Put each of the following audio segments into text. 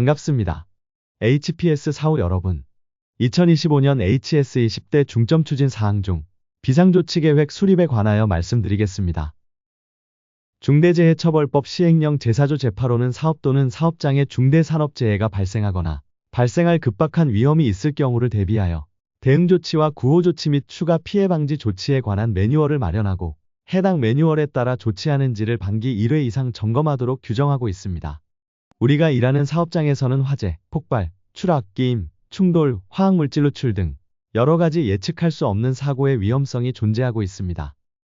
반갑습니다. HPS 사후 여러분. 2025년 HSE 10대 중점 추진 사항 중 비상조치계획 수립에 관하여 말씀드리겠습니다. 중대재해처벌법 시행령 제4조 제8호는 사업 또는 사업장에 중대산업재해가 발생하거나 발생할 급박한 위험이 있을 경우를 대비하여 대응조치와 구호조치 및 추가 피해 방지 조치에 관한 매뉴얼을 마련하고 해당 매뉴얼에 따라 조치하는지를 반기 1회 이상 점검하도록 규정하고 있습니다. 우리가 일하는 사업장에서는 화재, 폭발, 추락, 끼임, 충돌, 화학물질 누출 등 여러 가지 예측할 수 없는 사고의 위험성이 존재하고 있습니다.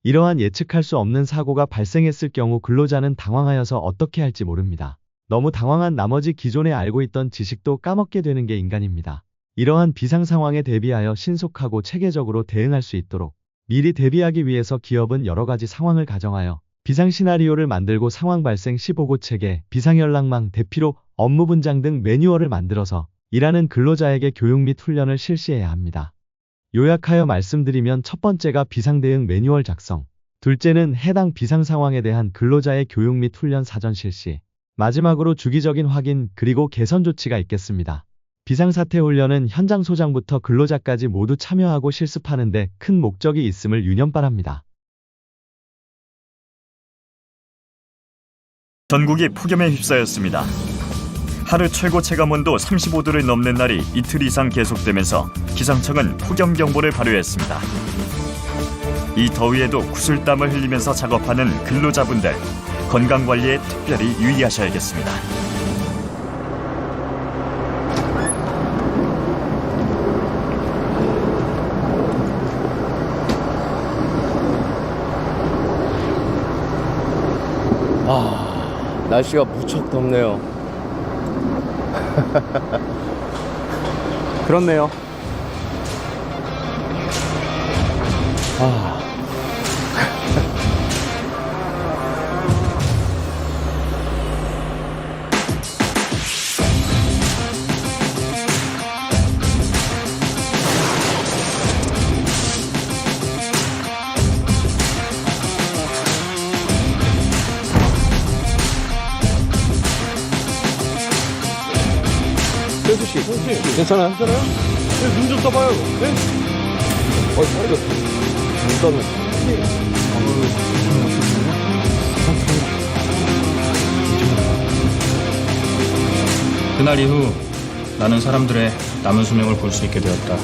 이러한 예측할 수 없는 사고가 발생했을 경우 근로자는 당황하여서 어떻게 할지 모릅니다. 너무 당황한 나머지 기존에 알고 있던 지식도 까먹게 되는 게 인간입니다. 이러한 비상 상황에 대비하여 신속하고 체계적으로 대응할 수 있도록 미리 대비하기 위해서 기업은 여러 가지 상황을 가정하여 비상 시나리오를 만들고 상황 발생 시 보고 체계, 비상연락망, 대피로, 업무 분장 등 매뉴얼을 만들어서 일하는 근로자에게 교육 및 훈련을 실시해야 합니다. 요약하여 말씀드리면 첫 번째가 비상대응 매뉴얼 작성, 둘째는 해당 비상 상황에 대한 근로자의 교육 및 훈련 사전 실시, 마지막으로 주기적인 확인 그리고 개선 조치가 있겠습니다. 비상사태 훈련은 현장 소장부터 근로자까지 모두 참여하고 실습하는 데 큰 목적이 있음을 유념 바랍니다. 전국이 폭염에 휩싸였습니다. 하루 최고 체감온도 35도를 넘는 날이 이틀 이상 계속되면서 기상청은 폭염경보를 발효했습니다. 이 더위에도 구슬땀을 흘리면서 작업하는 근로자분들, 건강관리에 특별히 유의하셔야겠습니다. 날씨가 무척 덥네요. 그렇네요. 씨, 괜찮아요? 괜찮아요? 눈 좀 떠봐요. 네? 다리가 눈 떠면. 그날 이후 나는 사람들의 남은 수명을 볼 수 있게 되었다.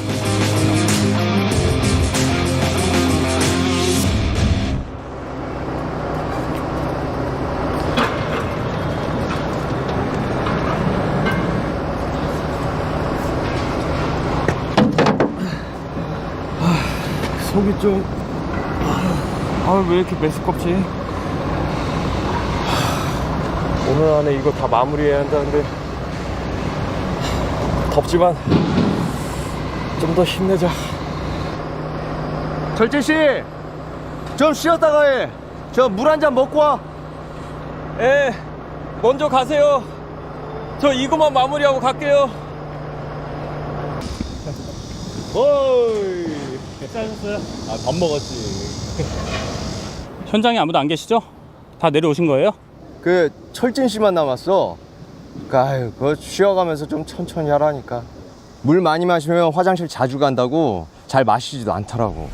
속이 좀... 왜 이렇게 메스껍지? 오늘 안에 이거 다 마무리해야 한다는데 덥지만 좀 더 힘내자. 절제씨! 좀 쉬었다가 해. 저 물 한 잔 먹고 와. 예, 먼저 가세요. 저 이거만 마무리하고 갈게요. 어이. 괜찮으셨어요? 밥 먹었지. 현장에 아무도 안 계시죠? 다 내려오신 거예요? 그 철진 씨만 남았어. 아유, 그거 쉬어가면서 좀 천천히 하라니까. 물 많이 마시면 화장실 자주 간다고 잘 마시지도 않더라고.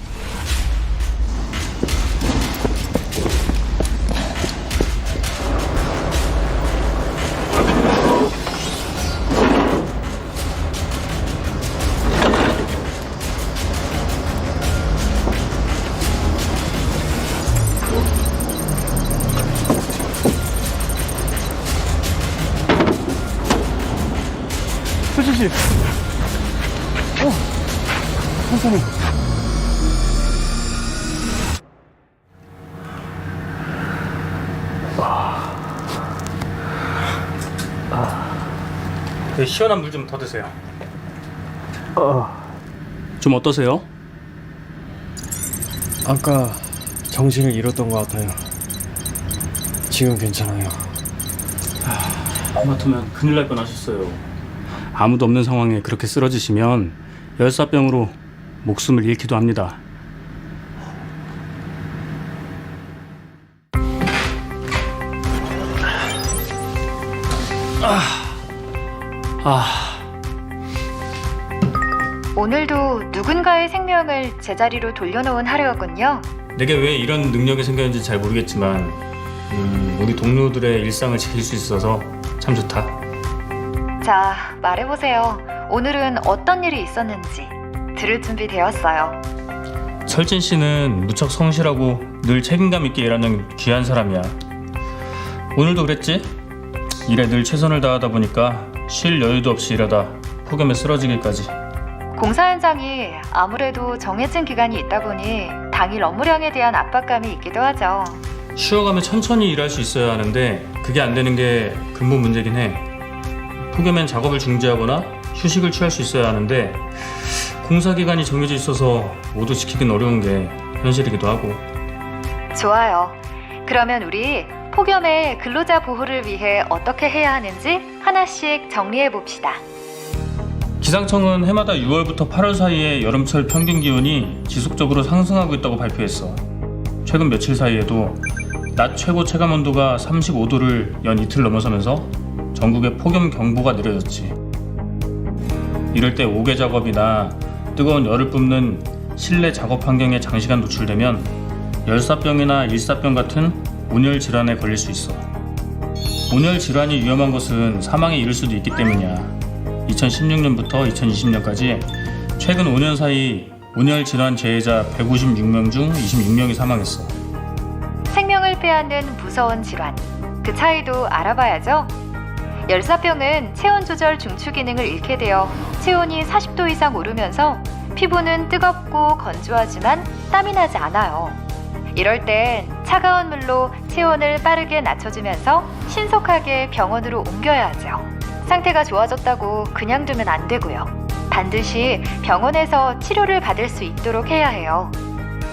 수지씨. 천천히. 시원한 물 좀 더 드세요. 좀 어떠세요? 아까 정신을 잃었던 것 같아요. 지금 괜찮아요. 하마터면 큰일 날 뻔하셨어요. 아무도 없는 상황에 그렇게 쓰러지시면 열사병으로 목숨을 잃기도 합니다. 오늘도 누군가의 생명을 제자리로 돌려놓은 하루였군요. 내게 왜 이런 능력이 생겼는지 잘 모르겠지만 우리 동료들의 일상을 지킬 수 있어서 참 좋다. 자, 말해보세요. 오늘은 어떤 일이 있었는지 들을 준비 되었어요. 철진 씨는 무척 성실하고 늘 책임감 있게 일하는 귀한 사람이야. 오늘도 그랬지? 일에 늘 최선을 다하다 보니까 쉴 여유도 없이 일하다 폭염에 쓰러지기까지. 공사 현장이 아무래도 정해진 기간이 있다 보니 당일 업무량에 대한 압박감이 있기도 하죠. 쉬어가며 천천히 일할 수 있어야 하는데 그게 안 되는 게 근본 문제긴 해. 폭염엔 작업을 중지하거나 휴식을 취할 수 있어야 하는데 공사 기간이 정해져 있어서 모두 지키긴 어려운 게 현실이기도 하고. 좋아요. 그러면 우리 폭염의 근로자 보호를 위해 어떻게 해야 하는지 하나씩 정리해 봅시다. 기상청은 해마다 6월부터 8월 사이에 여름철 평균 기온이 지속적으로 상승하고 있다고 발표했어. 최근 며칠 사이에도 낮 최고 체감 온도가 35도를 연 이틀 넘어서면서 전국에 폭염 경보가 내려졌지. 이럴 때 옥외 작업이나 뜨거운 열을 뿜는 실내 작업 환경에 장시간 노출되면 열사병이나 일사병 같은 온열 질환에 걸릴 수 있어. 온열 질환이 위험한 것은 사망에 이를 수도 있기 때문이야. 2016년부터 2020년까지 최근 5년 사이 온열 질환 재해자 156명 중 26명이 사망했어. 생명을 빼앗는 무서운 질환. 그 차이도 알아봐야죠. 열사병은 체온 조절 중추 기능을 잃게 되어 체온이 40도 이상 오르면서 피부는 뜨겁고 건조하지만 땀이 나지 않아요. 이럴 땐 차가운 물로 체온을 빠르게 낮춰주면서 신속하게 병원으로 옮겨야 하죠. 상태가 좋아졌다고 그냥 두면 안 되고요. 반드시 병원에서 치료를 받을 수 있도록 해야 해요.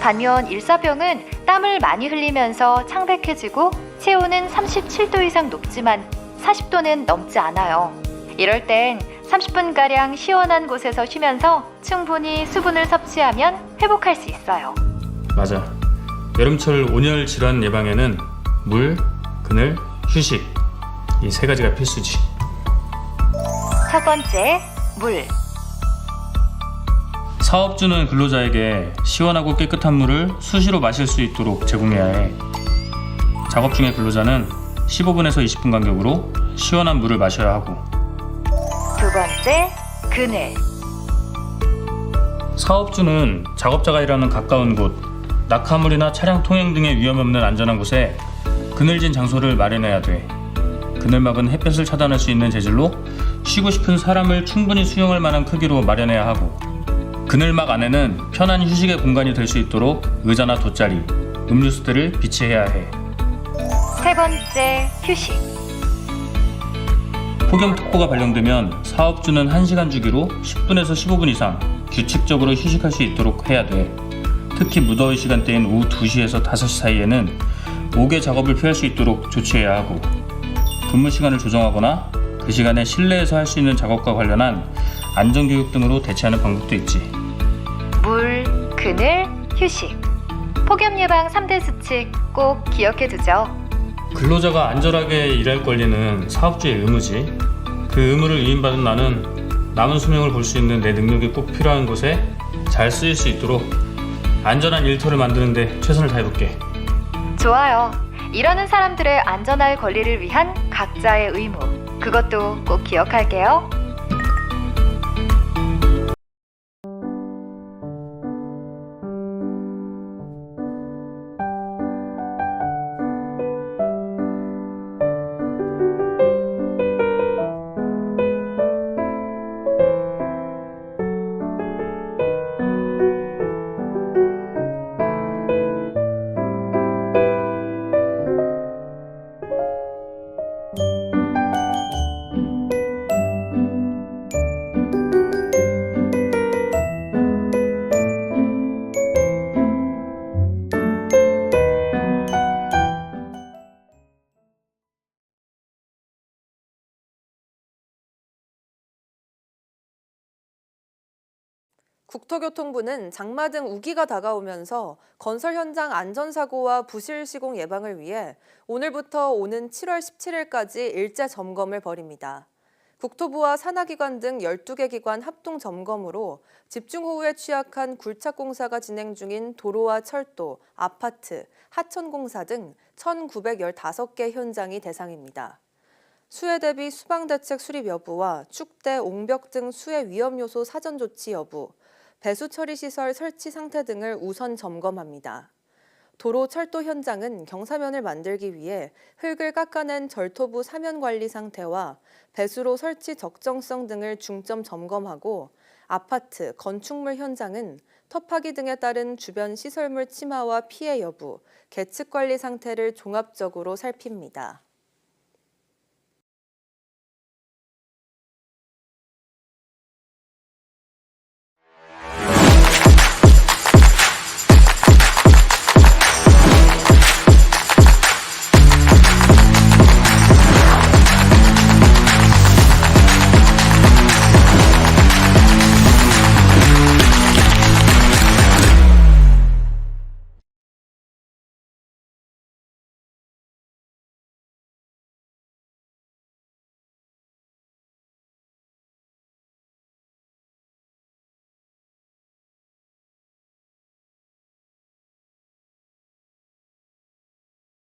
반면 일사병은 땀을 많이 흘리면서 창백해지고 체온은 37도 이상 높지만 40도는 넘지 않아요. 이럴 땐 30분가량 시원한 곳에서 쉬면서 충분히 수분을 섭취하면 회복할 수 있어요. 맞아. 여름철 온열 질환 예방에는 물, 그늘, 휴식 이 세 가지가 필수지. 첫 번째, 물. 사업주는 근로자에게 시원하고 깨끗한 물을 수시로 마실 수 있도록 제공해야 해. 작업 중에 근로자는 15분에서 20분 간격으로 시원한 물을 마셔야 하고. 두 번째, 그늘. 사업주는 작업자가 일하는 가까운 곳, 낙하물이나 차량 통행 등의 위험 없는 안전한 곳에 그늘진 장소를 마련해야 돼. 그늘막은 햇볕을 차단할 수 있는 재질로 쉬고 싶은 사람을 충분히 수용할 만한 크기로 마련해야 하고, 그늘막 안에는 편한 휴식의 공간이 될 수 있도록 의자나 돗자리, 음료수들을 비치해야 해. 세 번째, 휴식. 폭염특보가 발령되면 사업주는 1시간 주기로 10분에서 15분 이상 규칙적으로 휴식할 수 있도록 해야 돼. 특히 무더위 시간대인 오후 2시에서 5시 사이에는 옥외 작업을 피할 수 있도록 조치해야 하고, 근무 시간을 조정하거나 그 시간에 실내에서 할 수 있는 작업과 관련한 안전교육 등으로 대체하는 방법도 있지. 물, 그늘, 휴식. 폭염 예방 3대 수칙 꼭 기억해 두죠. 근로자가 안전하게 일할 권리는 사업주의 의무지. 그 의무를 위임받은 나는 남은 수명을 볼 수 있는 내 능력이 꼭 필요한 곳에 잘 쓰일 수 있도록 안전한 일터를 만드는 데 최선을 다해볼게. 좋아요. 일하는 사람들의 안전할 권리를 위한 각자의 의무. 그것도 꼭 기억할게요. 국토교통부는 장마 등 우기가 다가오면서 건설 현장 안전사고와 부실 시공 예방을 위해 오늘부터 오는 7월 17일까지 일제 점검을 벌입니다. 국토부와 산하기관 등 12개 기관 합동 점검으로 집중호우에 취약한 굴착공사가 진행 중인 도로와 철도, 아파트, 하천공사 등 1,915개 현장이 대상입니다. 수해 대비 수방대책 수립 여부와 축대, 옹벽 등 수해 위험 요소 사전 조치 여부, 배수 처리 시설 설치 상태 등을 우선 점검합니다. 도로 철도 현장은 경사면을 만들기 위해 흙을 깎아낸 절토부 사면 관리 상태와 배수로 설치 적정성 등을 중점 점검하고 아파트, 건축물 현장은 터파기 등에 따른 주변 시설물 침하와 피해 여부, 계측 관리 상태를 종합적으로 살핍니다.